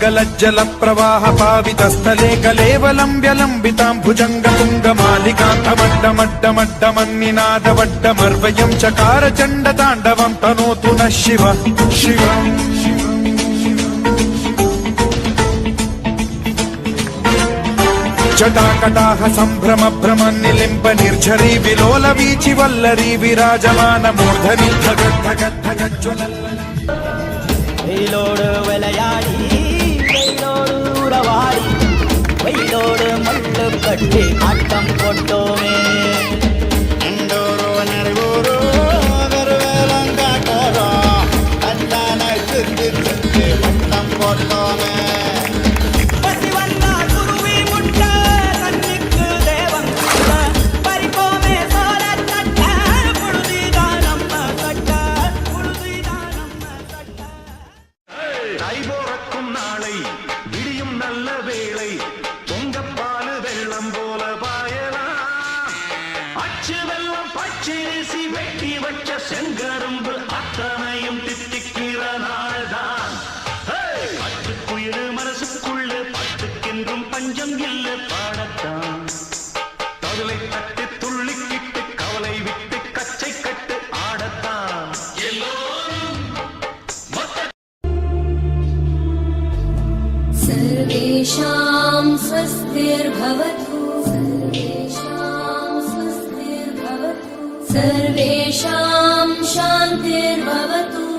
गलज्जल प्रवाह पावितस्थले कलेवलम्ब्यलम्बितां भुजङ्गतुङ्गमालिकान्तमड्डमड्डमड्डमन्निनादवड्डमर्वयं चकार चण्डताण्डवं तनोतु नः शिव शिव जटाकटाह सम्भ्रम भ्रम निलिम्ब निर्झरी विलोल वीचि वल्लरी विराजमान मूर्धनि வெயிலோடு விளையாடி வெயிலோடு உறவாடி வெயிலோடு மல்லு கட்டி ஆட்டம் போட்டோமே எண்டோரோ நடுவோரோ கருவேலங்காட்டோரோ அந்தான சுத்தி சுத்தி வட்டம் போட்டோமே செங்கரும்பு அத்தனையும் தித்திக்கிற நாள்தான் பட்டுக்குயிரு மனசுக்குள்ள பட்டுக்கென்றும் பஞ்சம் இல்ல பாடத்தான் தவிலை தட்டி துள்ளிக்கிட்டு கவலை விட்டு கச்சை கட்டு ஆடத்தான் எல்லோரும் सर्वेषां स्वस्तिर्भवतु सर्वेषां शान्तिर्भवतु